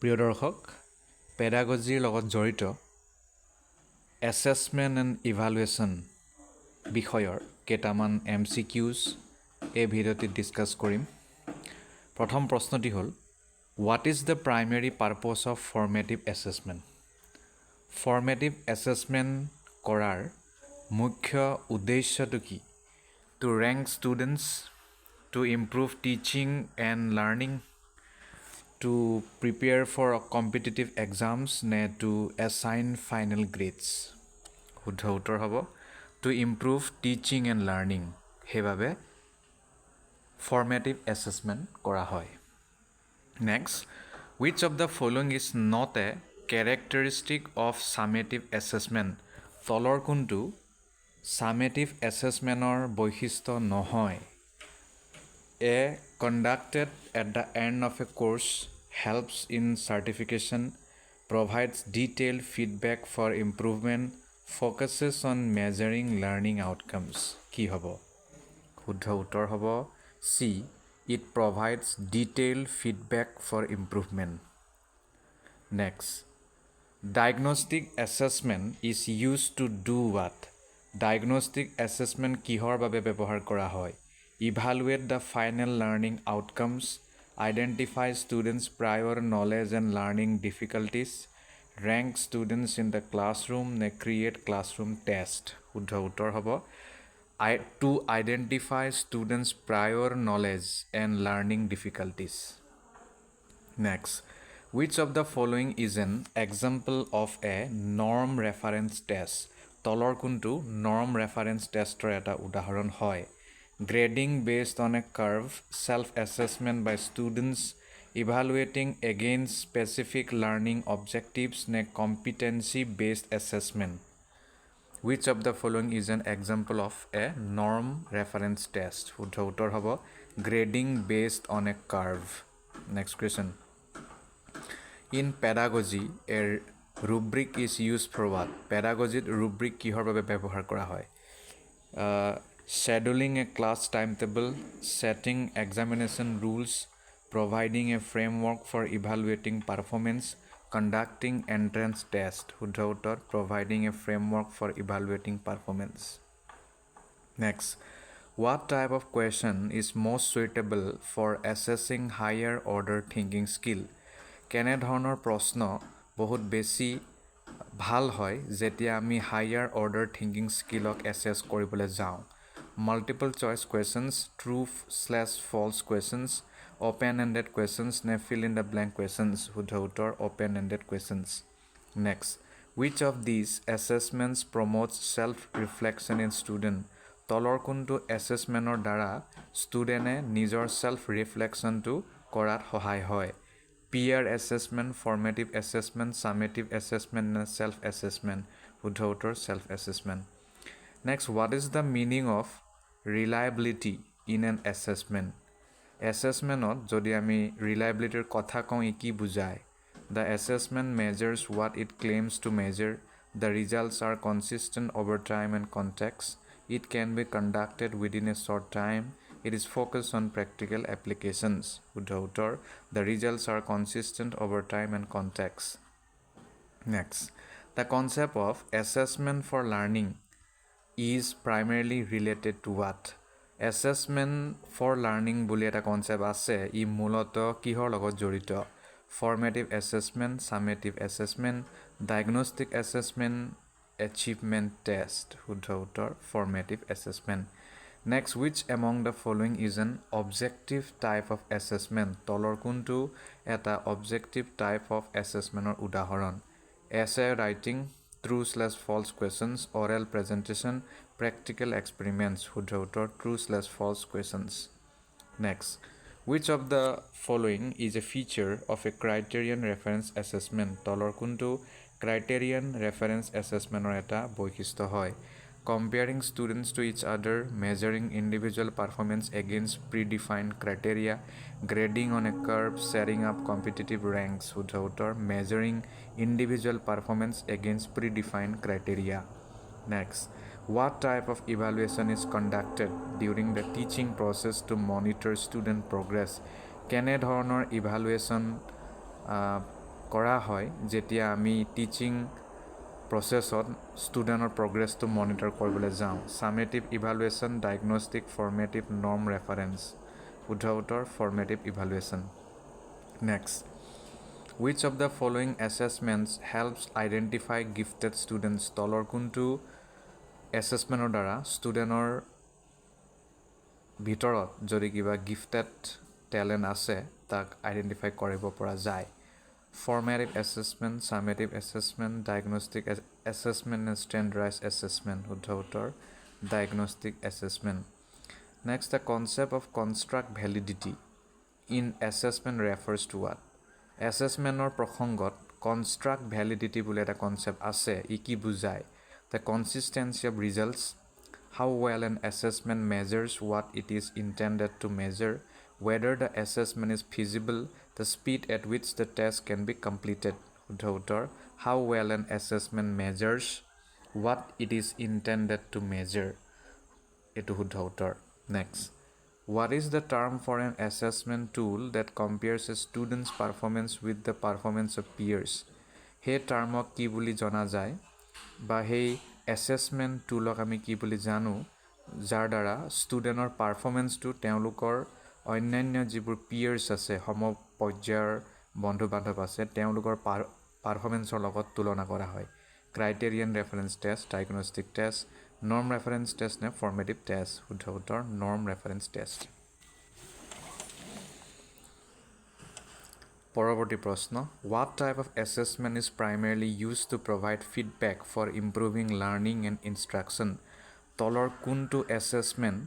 প্ৰিয় দৰ্শক পেডাগজিৰ লগত জড়িত এছেছমেণ্ট এণ্ড ইভালুৱেশ্যন বিষয়ৰ কেইটামান MCQs এই ভিডিঅ'টিত ডিছকাছ কৰিম। প্ৰথম প্ৰশ্নটি হ'ল what is the primary purpose of formative assessment? Formative assessment কৰাৰ মুখ্য উদ্দেশ্যটো কি? To rank students, to improve teaching and learning, to prepare for competitive exams নে to assign final grades? শুদ্ধ উত্তৰ হ'ব to improve teaching and learning। সেইবাবে formative assessment কৰা হয়। Next, which of the following is not a characteristic of summative assessment? তলৰ কোনটো summative assessmentৰ বৈশিষ্ট্য নহয়? A. Conducted at the end of a course, helps in certification, provides detailed feedback for improvement, focuses on measuring learning outcomes. কি হ'ব? শুদ্ধ উত্তৰ হ'ব C. It provides detailed feedback for improvement. Next, diagnostic assessment is used to do what? Diagnostic assessment কিহৰ বাবে ব্যৱহাৰ কৰা হয়? Evaluate the final learning outcomes, identify students' prior knowledge and learning difficulties, rank students in the classroom, নে create classroom test? শুদ্ধ উত্তৰ হ'ব to identify students' prior knowledge and learning difficulties. Next, which of the following is an example of a norm reference test? তলৰ কোনটো norm reference testৰ এটা উদাহৰণ হয়? Grading based on a curve, self-assessment by students, evaluating against specific learning objectives, নে competency-based assessment? Which of the following is an example of a norm reference test? শুদ্ধ উত্তৰ হ'ব grading based on a curve. Next question. In pedagogy, a rubric is used for what? Pedagogy rubric কিহৰ বাবে ব্যৱহাৰ কৰা হয়? Scheduling a class timetable, setting examination rules, providing a framework for evaluating performance, conducting entrance test. শুদ্ধ উত্তৰ providing a framework for evaluating performance. Next, what type of question is most suitable for assessing higher order thinking skill? কেনে ধৰণৰ প্ৰশ্ন বহুত বেছি ভাল হয় যেতিয়া আমি হায়াৰ অৰ্ডাৰ থিংকিং স্কিলক এছেছ কৰিবলৈ যাওঁ? Multiple choice questions, true/false questions, open-ended questions, নে fill in the blank questions? শুদ্ধ উত্তৰ open-ended questions. Next, which of these assessments promotes self-reflection in student? তলৰ কোনটো এছেছমেণ্টৰ দ্বাৰা ষ্টুডেণ্টে নিজৰ self-reflectionটো কৰাত সহায় হয়? Peer assessment, formative assessment, summative assessment, নে self-assessment? শুদ্ধ উত্তৰ self-assessment. Next, what is the meaning of reliability in an assessment? Assessmentত যদি আমি reliabilityৰ কথা কওঁ ই কি বুজায়? The assessment measures what it claims to measure. The results are consistent over time and context. It can be conducted within a short time. It is focused on practical applications. শুদ্ধ উত্তৰ the results are consistent over time and context. Next, the concept of assessment for learning is primarily related to what? Assessment for learning বুলি এটা concept আছে, ই মূলতঃ কিহৰ লগত জড়িত? Formative assessment, summative assessment, diagnostic assessment, achievement test. শুদ্ধ উত্তৰ formative assessment. Next, which among the following is an objective type of assessment? তলৰ কোনটো এটা objective type of assessmentৰ উদাহৰণ? Essay writing, true/false questions, oral presentation, practical experiments. শুদ্ধ উত্তৰ true/false questions. Next, which of the following is a feature of a criterion reference assessment? তলৰ কোনটো criterion reference assessmentৰ এটা বৈশিষ্ট্য হয়? Comparing students to each other, measuring individual performance against predefined criteria, grading on a curve, setting up competitive ranks. শুদ্ধ উত্তৰ measuring individual performance against predefined criteria. Next, what type of evaluation is conducted during the teaching process to monitor student progress? কেনে ধৰণৰ evaluation কৰা হয় যেতিয়া আমি teaching প্ৰচেছত ষ্টুডেণ্টৰ প্ৰগ্ৰেছটো মনিটৰ কৰিবলৈ যাওঁ summative evaluation diagnostic formative norm reference শুদ্ধ উত্তৰ formative evaluation next which of the following assessments helps identify gifted students তলৰ কোনটো এছেছমেণ্টৰ দ্বাৰা ষ্টুডেণ্টৰ ভিতৰত যদি কিবা গিফটেড টেলেণ্ট আছে তাক আইডেণ্টিফাই কৰিব পৰা যায় formative assessment summative assessment diagnostic assessment and standardized assessment শুদ্ধ উত্তৰ diagnostic assessment next the concept of construct validity in assessment refers to what assessmentor প্ৰসংগত construct validity বুলি এটা concept আছে ই কি বুজায় the consistency of results how well an assessment measures what it is intended to measure whether the assessment is feasible the speed at which the test can be completed শুদ্ধ উত্তৰ how well an assessment measures what it is intended to measure এটো শুদ্ধ উত্তৰ next what is the term for an assessment tool that compares a student's performance with the performance of peers সেই টাৰ্মক কি বুলি জনা যায় বা সেই assessment toolক আমি কি বুলি জানো যাৰ দ্বাৰা ষ্টুডেণ্টৰ পাৰফৰ্মেন্সটো তেওঁলোকৰ অন্যান্য যিবোৰ পিয়াৰ্ছ আছে সমপৰ্যায়ৰ বন্ধু বান্ধৱ আছে তেওঁলোকৰ পাৰফৰ্মেন্সৰ লগত তুলনা কৰা হয় criterion reference test diagnostic test norm reference test নে ফৰ্মেটিভ টেষ্ট শুদ্ধ উত্তৰ নৰ্ম ৰেফাৰেন্স টেষ্ট পৰৱৰ্তী প্ৰশ্ন what type of assessment is primarily used to provide feedback for improving learning and instruction তলৰ কোনটো assessment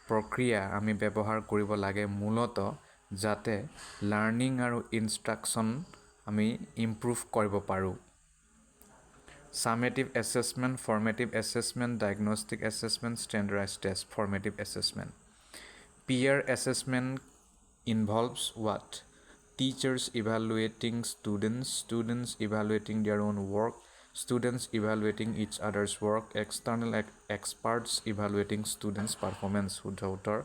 প্ৰক্ৰিয়া আমি ব্যৱহাৰ কৰিব লাগে মূলত যাতে লাৰ্নিং আৰু ইনষ্ট্ৰাকচন আমি ইমপ্ৰুভ কৰিব পাৰোঁ summative assessment formative assessment diagnostic assessment standardized test formative assessment peer assessment involves what teachers evaluating students evaluating their own work students evaluating each other's work external experts evaluating students performance শুদ্ধ উত্তৰ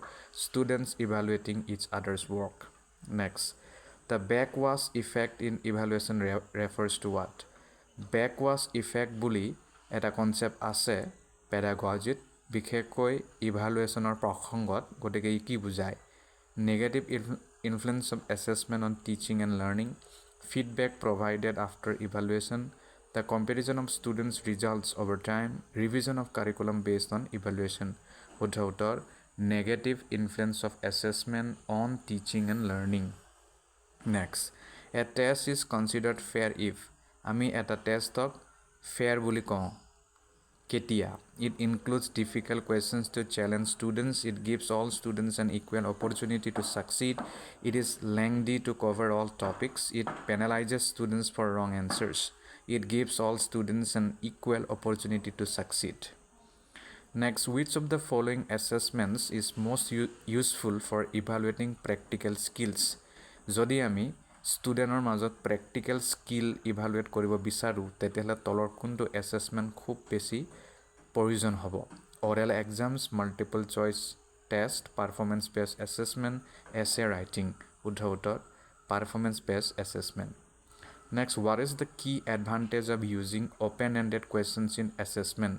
students evaluating each other's work next the backwash effect in evaluation refers to what backwash effect বুলি এটা concept আছে পেডাগজিত বিশেষকৈ ইভালুৱেশ্যনৰ প্ৰসংগত গতিকে ই কি বুজায় negative influence of assessment on teaching and learning feedback provided after evaluation the comparison of students results over time revision of curriculum based on evaluation শুদ্ধ উত্তৰ negative influence of assessment on teaching and learning next a test is considered fair if আমি এটা টেষ্টক fair বুলি কওঁ কেতিয়া it includes difficult questions to challenge students it gives all students an equal opportunity to succeed it is lengthy to cover all topics it penalizes students for wrong answers it gives all students an equal opportunity to succeed next which of the following assessments is most useful for evaluating practical skills যদি আমি ষ্টুডেণ্টৰ মাজত practical skill evaluate কৰিব বিচাৰোঁ তেতিয়াহ'লে তলৰ কোনটো assessment খুব বেছি প্ৰয়োজন হ'ব oral exams multiple choice test performance based assessment এছে ৰাইটিং শুদ্ধ উত্তৰ performance based assessment next what is the key advantage of using open-ended questions in assessment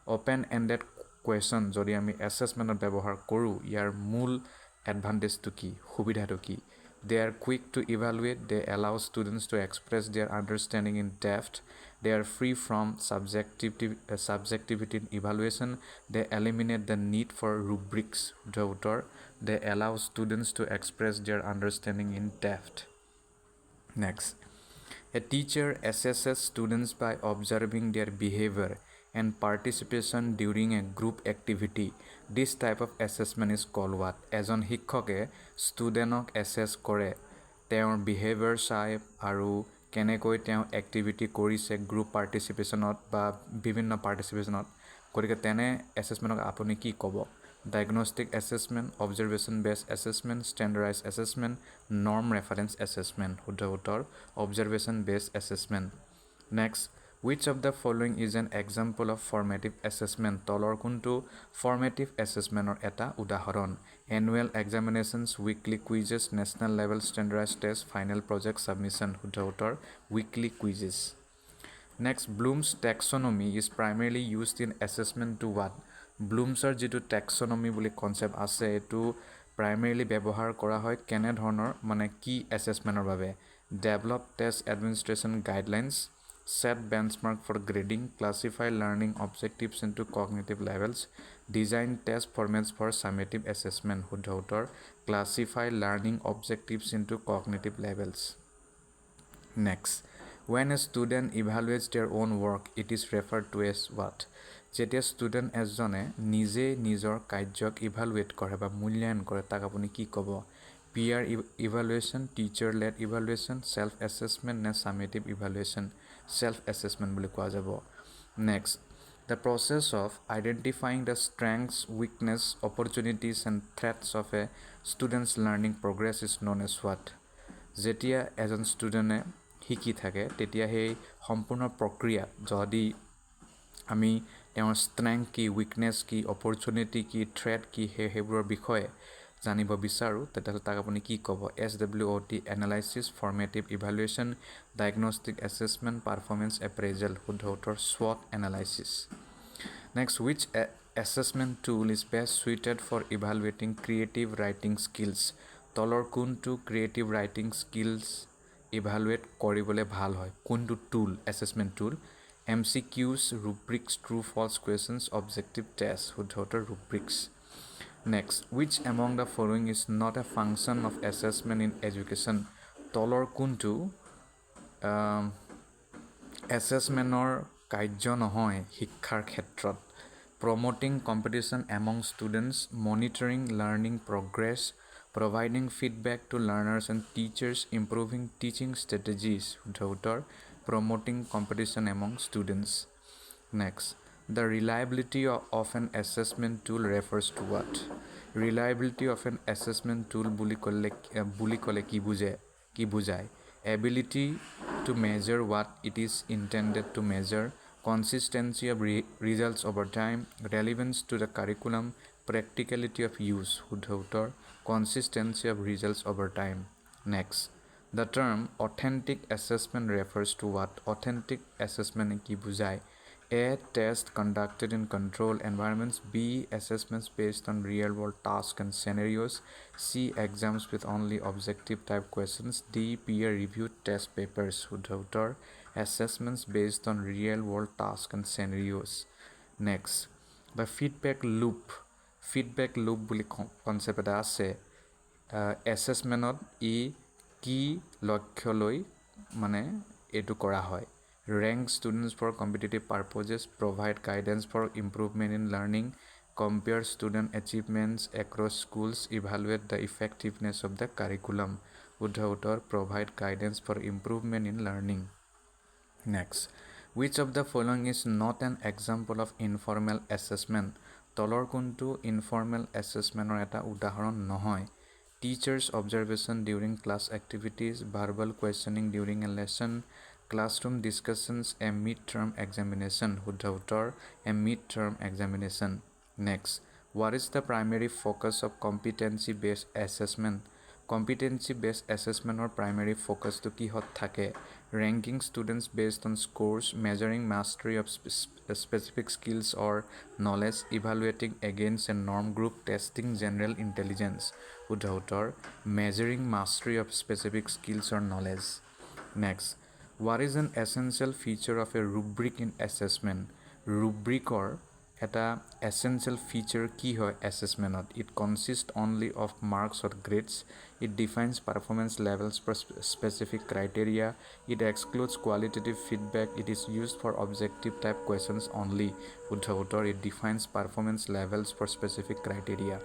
open-ended question যদি আমি এছেছমেণ্টত ব্যৱহাৰ কৰোঁ ইয়াৰ মূল এডভান্টেজটো কি সুবিধাটো কি They are quick to evaluate. They allow students to express their understanding in depth. They are free from subjectivity in evaluation. They eliminate the need for rubrics. They allow students to express their understanding in depth. Next, a teacher assesses students by observing their behavior and participation during a group activity. This type of assessment is called what? এজন শিক্ষকে ষ্টুডেণ্টক assess কৰে তেওঁৰ behaviour চাই আৰু কেনেকৈ তেওঁ activity কৰিছে group পাৰ্টিচিপেশ্যনত বা বিভিন্ন পাৰ্টিচিপেশ্যনত গতিকে তেনে এছেছমেণ্টক আপুনি কি ক'ব diagnostic assessment observation based assessment standardize assessment norm reference assessment শুদ্ধ উত্তৰ observation based assessment next Which of the following is an example of formative assessment? তলৰ কোনটো formative assessment or এটা উদাহৰণ? Annual examinations, weekly quizzes, national level standardized test, final project submission. শুদ্ধ উত্তৰ weekly quizzes. Next, Bloom's taxonomy is primarily used in assessment to what? Bloomsৰ যিটো taxonomy বুলি concept আছে এটো primarily ব্যৱহাৰ কৰা হয় কেনে ধৰণৰ মানে কি assessmentৰ বাবে? Develop test administration guidelines, set benchmark for grading, classify learning objectives into cognitive levels, design test formats for summative assessment. শুদ্ধ উত্তৰ classify learning objectives into cognitive levels. Next, when a student evaluates their own work, it is referred to as what? যেতিয়া student এজনে নিজে নিজৰ কাৰ্যক evaluate কৰে বা মূল্যায়ন কৰে তাক আপুনি কি ক'ব? Peer evaluation, teacher led evaluation, self assessment নে summative evaluation? Self assessment বুলি কোৱা যাব. Next, the process of identifying the strengths, weakness, opportunities and threats of a student's learning progress is known as what? যেতিয়া এজন ষ্টুডেণ্টে শিকি থাকে তেতিয়া সেই সম্পূৰ্ণ প্ৰক্ৰিয়া যদি আমি তেওঁৰ ষ্ট্ৰেংথ কি উইকনেছ কি অপৰচুনিটি কি থ্ৰেট কি সেইবোৰৰ বিষয়ে জানিব বিচাৰো তেতিয়াহ'লে তাক আপুনি কি ক'ব? SWOT analysis, formative evaluation, diagnostic assessment, performance appraisal. শুদ্ধ উত্তৰ SWOT analysis. Next, which assessment tool is best suited for evaluating creative writing skills? তলৰ কোনটো creative writing skills evaluate কৰিবলৈ ভাল হয়? কোনটো tool, assessment tool? MCQs, rubrics, true false questions, objective tests. শুদ্ধ উত্তৰ rubrics. Next, which among the following is not a function of assessment in education? তলৰ কোনটো assessmentৰ কাৰ্য নহয় শিক্ষাৰ ক্ষেত্ৰত? Promoting competition among students, monitoring learning progress, providing feedback to learners and teachers, improving teaching strategies. শুদ্ধ উত্তৰ promoting competition among students. Next, the reliability of an assessment tool refers to what? Reliability of an assessment tool বুলি ক'লে কি বুজায়? Ability to measure what it is intended to measure, consistency of results over time, relevance to the curriculum, practicality of use. শুদ্ধ উত্তৰ consistency of results over time. Next, the term authentic assessment refers to what? Authentic assessment কি বুজায়? A, test conducted in controlled environments. B, assessments based on real world tasks and scenarios. C, exams with only objective type questions. D, peer reviewed test papers. শুদ্ধ উত্তৰ assessments based on real world tasks and scenarios. Next, the feedback loop বুলি concept এটা আছে assessmentত ই কি লক্ষ্য লৈ মানে এটো কৰা হয়? Rank students for competitive purposes, provide guidance for improvement in learning, compare student achievements across schools, evaluate the effectiveness of the curriculum. শুদ্ধ উত্তৰ provide guidance for improvement in learning. Next, which of the following is not an example of informal assessment? তলৰ কোনটো informal assessmentৰ এটা উদাহৰণ নহয়? Teachers' observation during class activities, verbal questioning during a lesson, classroom discussions, a mid-term examination. শুদ্ধ উত্তৰ a mid-term examination. Next, what is the primary focus of competency-based assessment? Competency-based assessment or primary focus to কিহত থাকে? Ranking students based on scores, measuring mastery of specific skills or knowledge, evaluating against a norm group, testing general intelligence. শুদ্ধ উত্তৰ measuring mastery of specific skills or knowledge. Next, what is an essential feature of a rubric in assessment? Rubricor এটা essential feature কি হয় assessmentত? It consists only of marks or grades. It defines performance levels for specific criteria. It excludes qualitative feedback. It is used for objective type questions only. শুদ্ধ উত্তৰ it defines performance levels for specific criteria.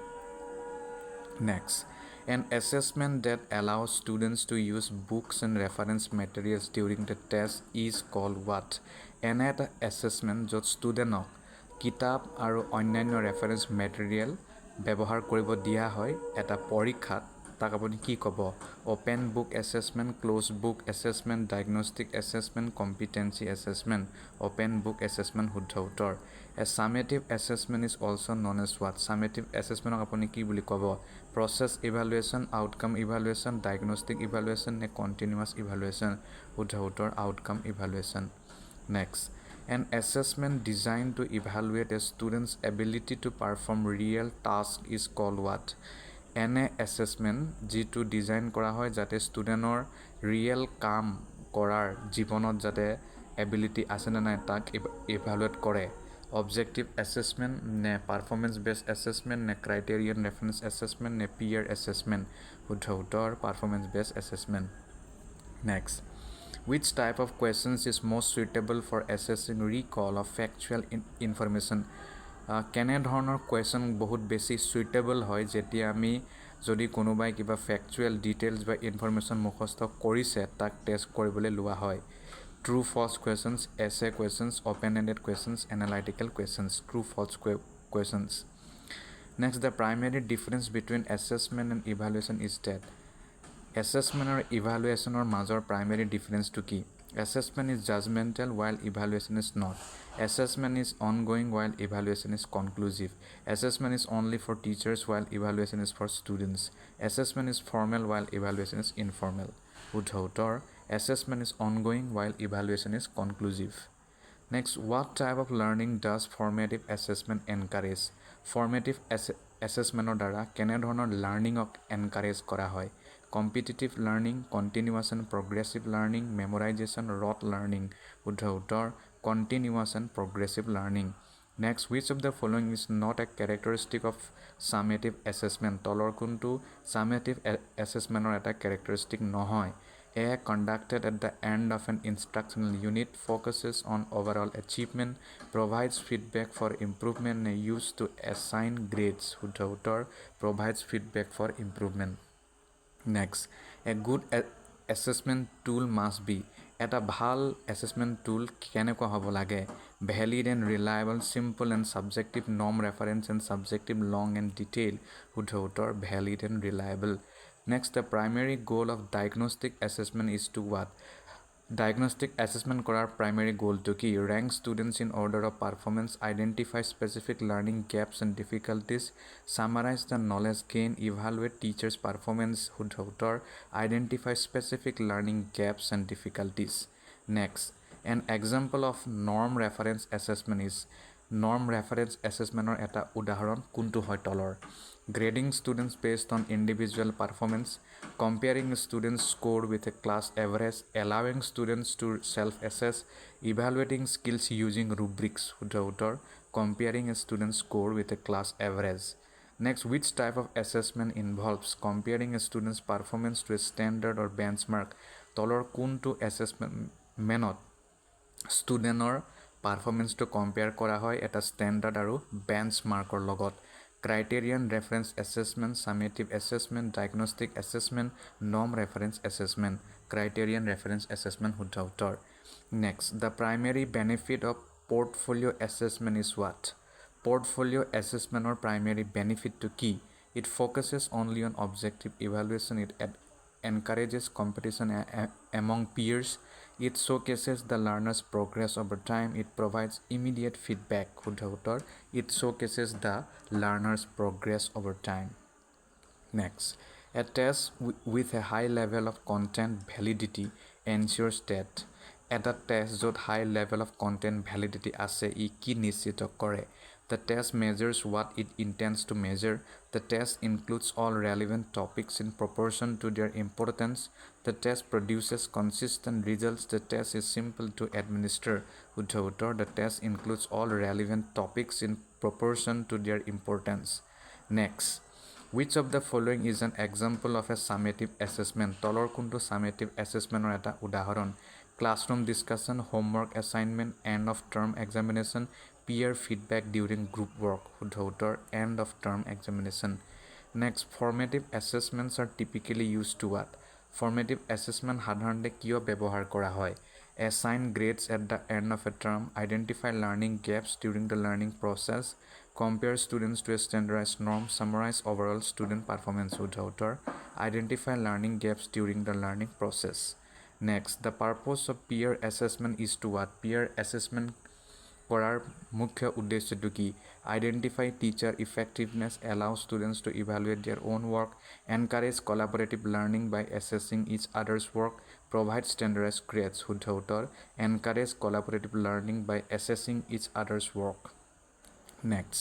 Next, an assessment that allows students to use books and reference materials during the test is called what? এনে এটা assessment য'ত ষ্টুডেণ্টক কিতাপ আৰু অন্যান্য reference material ব্যৱহাৰ কৰিব দিয়া হয় এটা পৰীক্ষাত তাক আপুনি কি ক'ব open book assessment close book assessment diagnostic assessment competency assessment open book assessment শুদ্ধ উত্তৰ a summative assessment is also' known as what summative এছেছমেণ্টক আপুনি কি বুলি ক'ব process evaluation outcome evaluation diagnostic evaluation নে কণ্টিনিউৱাছ ইভালুৱেশ্যন শুদ্ধ উত্তৰ outcome evaluation next an assessment designed to evaluate a student's ability to perform real task is called what এনে assessment যিটো ডিজাইন কৰা হয় যাতে ষ্টুডেণ্টৰ ৰিয়েল কাম কৰাৰ জীৱনত যাতে এবিলিটি আছে নে নাই তাক ইভালুৱেট কৰে অবজেক্টিভ এছেছমেণ্ট নে পাৰফৰ্মেঞ্চ বেছড এছেছমেণ্ট নে ক্ৰাইটেৰিয়ান ৰেফাৰেঞ্চ এছেছমেণ্ট নে পিয়াৰ এছেছমেণ্ট শুদ্ধ উত্তৰ performance based assessment next Which type of questions is most suitable for assessing recall of factual information? কেনে ধৰণৰ কুৱেশ্যন বহুত বেছি সুইটেবল হয় যেতিয়া আমি যদি কোনোবাই কিবা ফেক্চুৱেল ডিটেইলছ বা ইনফৰমেশ্যন মুখস্থ কৰিছে তাক টেষ্ট কৰিবলৈ লোৱা হয় true false questions essay questions open ended questions analytical questions true false questions next the primary difference between assessment and evaluation is that assessment আৰু ইভালুৱেশ্যনৰ মাজৰ প্ৰাইমেৰী ডিফাৰেঞ্চটো কি assessment is judgmental while evaluation is not assessment is ongoing while evaluation is conclusive assessment is only for teachers while evaluation is for students assessment is formal while evaluation is informal শুদ্ধ উত্তৰ assessment is ongoing while evaluation is conclusive next what type of learning does formative assessment encourage formative assessment দ্বাৰা কেনে ধৰণৰ লাৰ্ণিংক encourage কৰা হয় competitive learning, continuous and progressive learning, memorization, rote learning. শুদ্ধ উত্তৰ continuous and progressive learning. Next, which of the following is not a characteristic of summative assessment? তলৰ কোনটো summative assessmentৰ এটা characteristic নহয়. A conducted at the end of an instructional unit focuses on overall achievement, provides feedback for improvement, and used to assign grades. শুদ্ধ উত্তৰ provides feedback for improvement. Next, a good assessment tool must be এটা ভাল assessment tool কেনেকুৱা হ'ব লাগে valid and reliable simple and subjective norm reference and subjective long and detailed শুদ্ধ উত্তৰ valid and reliable next the primary goal of diagnostic assessment is to what Diagnostic assessment কৰাৰ primary goal to কি rank students in order of performance identify specific learning gaps and difficulties summarize the knowledge gain evaluate teachers performance শুদ্ধ উত্তৰ identify specific learning gaps and difficulties next an example of norm reference assessment is norm reference assessment এটা উদাহৰণ কোনটো হয় তলৰ grading students based on individual performance comparing students score with a class average allowing students to self-assess evaluating skills using rubrics শুদ্ধ উত্তৰ comparing a student's score with a class average next which type of assessment involves comparing a student's performance to a standard or benchmark তলৰ কোনটো assessment ষ্টুডেণ্টৰ পাৰফৰ্মেঞ্চটো compare কৰা হয় এটা standard আৰু বেঞ্চমাৰ্কৰ লগত criterion reference assessment summative assessment diagnostic assessment norm reference assessment criterion reference assessment শুদ্ধ উত্তৰ next the primary benefit of portfolio' assessment is what portfolio' এছেছমেণ্টৰ প্ৰাইমেৰী বেনিফিটটো কি it focuses only on objective evaluation it encourages competition among peers. It showcases the learner's progress over time. It provides immediate feedback. It showcases the learner's progress over time. Next, a test with a high level of content validity ensures that এটা test য'ত হাই level of content validity আছে ই কি নিশ্চিত কৰে The test measures what it intends to measure. The test includes all relevant topics in proportion to their importance. The test produces consistent results. The test is simple to administer. The test includes all relevant topics in proportion to their importance. Next. Which of the following is an example of a summative assessment? তলৰ কোনটো summative assessmentৰ এটা উদাহৰণ Classroom discussion, homework assignment, end of term examination, peer feedback during group work. শুদ্ধ উত্তৰ end of term examination. Next, formative assessments are typically used to what? Formative assessment সাধাৰণতে কিয় ব্যৱহাৰ কৰা হয়? Assign grades at the end of a term, identify learning gaps during the learning process, compare students to a standardized norm, summarize overall student performance শুদ্ধ উত্তৰ identify learning gaps during the learning process. Next, the purpose of peer assessment is to what? Peer assessment কৰাৰ মুখ্য উদ্দেশ্যটো কি? Identify teacher effectiveness, allow students to evaluate their own work, encourage collaborative learning by assessing each other's work, provide standardized grades শুদ্ধ উত্তৰ encourage collaborative learning by assessing each other's work. Next,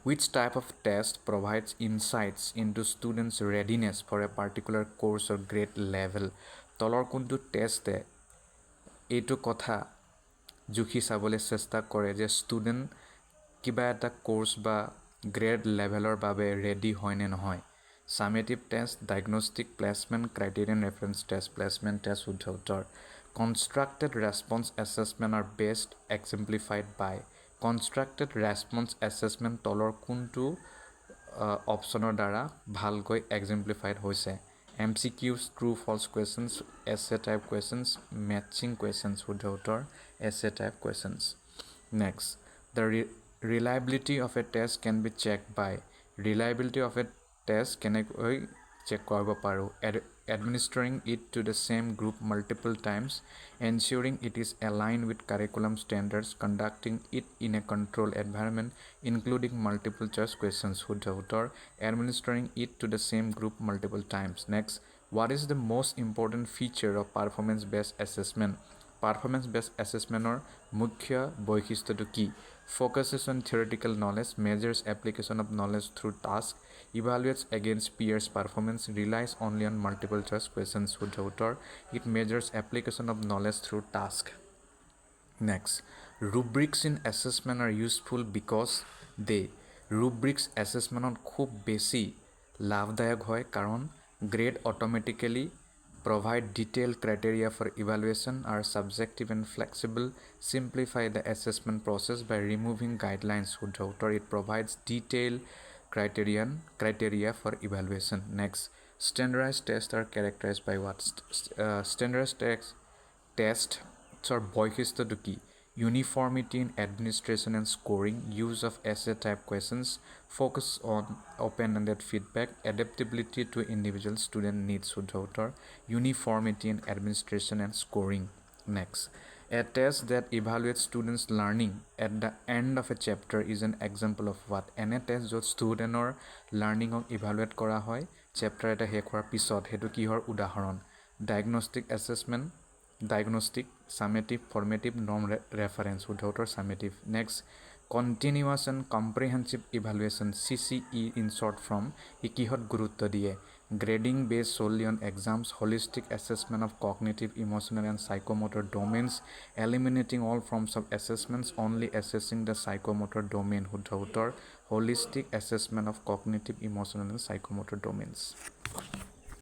which type of test provides insights into students' readiness for a particular course or grade level? তলৰ কোনটো টেষ্টে এইটো কথা জুখি চাবলৈ চেষ্টা কৰে যে ষ্টুডেণ্ট কিবা এটা কোৰ্ছ বা গ্ৰেড লেভেলৰ বাবে ৰেডি হয় নে নহয়? Summative test, diagnostic, placement, criterion reference test, placement test শুদ্ধ উত্তৰ constructed response assessment are best exemplified by constructed response assessment তলৰ কোনটো অপশ্যনৰ দ্বাৰা ভালকৈ এক্সেম্প্লিফাইড হৈছে? MCQs, true false questions, essay type questions, matching questions শুদ্ধ উত্তৰ essay type questions. Next, the reliability of a test can be checked by reliability of a test কেনেকৈ check কৰিব পাৰোঁ? Administering it to the same group multiple times, ensuring it is aligned with curriculum standards, conducting it in a controlled environment, including multiple choice questions শুদ্ধ উত্তৰ administering it to the same group multiple times. Next, what is the most important feature of performance based assessment? Performance based assessmentor মুখ্য বৈশিষ্ট্যটো কি? Focuses on theoretical knowledge, measures application of knowledge through task, evaluates against peers' performance, relies only on multiple choice questions শুদ্ধ উত্তৰ it measures application of knowledge through task. Next, rubrics in assessment are useful because they rubrics assessment খুব বেছি লাভদায়ক হয় কাৰণ grade automatically provide detailed criteria for evaluation, are subjective and flexible, simplify the assessment process by removing guidelines শুদ্ধ উত্তৰ it provides detailed criteria for evaluation. Next, standardized tests are characterized by what? Standardized test বৈশিষ্ট্যটো কি? Uniformity in administration and scoring, use of essay type questions, focus on open-ended feedback, adaptability to individual student needs শুদ্ধ উত্তৰ uniformity in administration and scoring. Next, a test that evaluates students' learning at the end of a chapter is an example of what? এনে test য'ত ষ্টুডেণ্টৰ লাৰ্ণিঙক evaluate কৰা হয় chapter এটা শেষ হোৱাৰ পিছত সেইটো কিহৰ উদাহৰণ? Diagnostic assessment, diagnostic, summative, formative, norm reference শুদ্ধ উত্তৰ summative. Next, continuous and comprehensive evaluation CCE in short form ই কিহত গুৰুত্ব দিয়ে? গ্ৰেডিং বেছ solely on exams, holistic assessment of cognitive, emotional and psychomotor domains, eliminating all forms of assessments, only assessing the psychomotor domain শুদ্ধ উত্তৰ holistic assessment of cognitive, emotional and psychomotor domains.